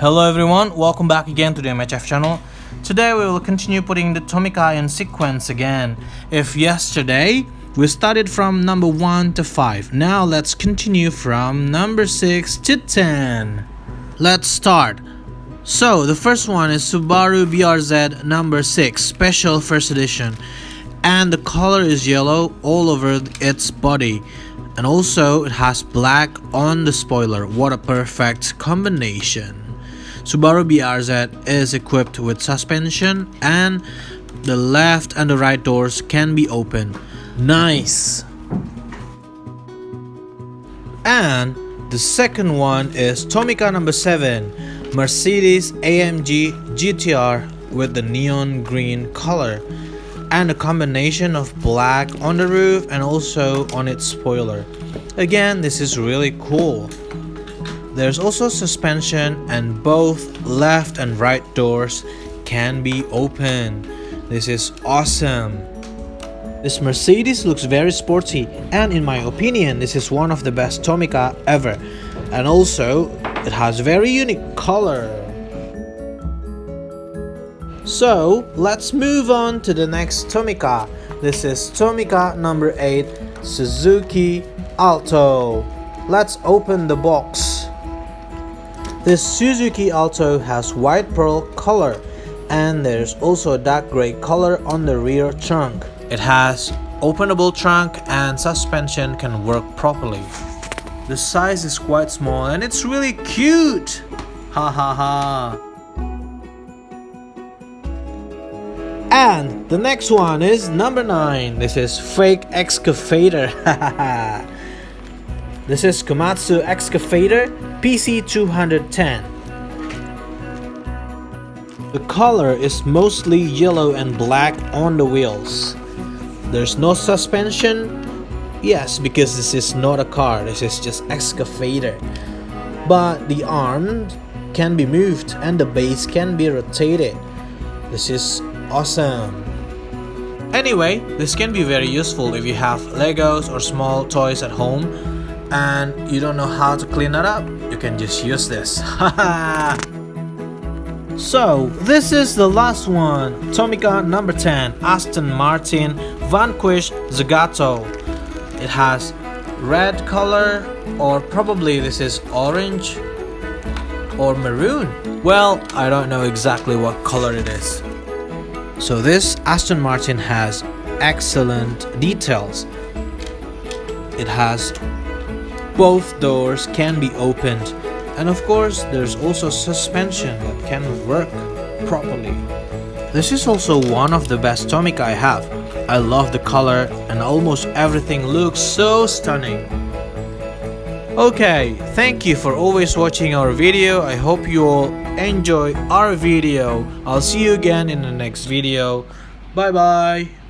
Hello everyone, welcome back again to the MHF channel. Today we will continue putting the Tomica in sequence again. If yesterday we started from number 1 to 5, now let's continue from number 6 to 10. Let's start. So the first one is Subaru BRZ number 6 special first edition, and the color is yellow all over its body, and also it has black on the spoiler. What a perfect combination. Subaru BRZ is equipped with suspension, and the left and the right doors can be opened. Nice. And the second one is Tomica number 7 Mercedes AMG GTR with the neon green color and a combination of black on the roof and also on its spoiler. Again, this is really cool. There's also suspension, and both left and right doors can be opened. This is awesome. This Mercedes looks very sporty, and in my opinion this is one of the best Tomica ever, and also it has very unique color. So let's move on to the next Tomica. This is Tomica number 8 Suzuki Alto. Let's open the box. This Suzuki Alto has white pearl color, and there's also a dark gray color on the rear trunk. It has openable trunk and suspension can work properly. The size is quite small and it's really cute. Ha ha ha. And the next one is number 9. This is Fake Excavator. This is Komatsu Excavator PC210. The color is mostly yellow and black on the wheels. There's no suspension. Yes, because this is not a car, this is just excavator. But the arm can be moved and the base can be rotated. This is awesome. Anyway, this can be very useful if you have Legos or small toys at home and you don't know how to clean it up. You can just use this. So this is the last one, Tomica number 10 Aston Martin Vanquish Zagato. It has red color, or probably this is orange or maroon. Well, I don't know exactly what color it is. So this Aston Martin has excellent details. It has both doors can be opened, and of course there's also suspension that can work properly. This is also one of the best Tomica I have. I love the color and almost everything looks so stunning. Okay, thank you for always watching our video. I hope you all enjoy our video. I'll see you again in the next video. Bye bye.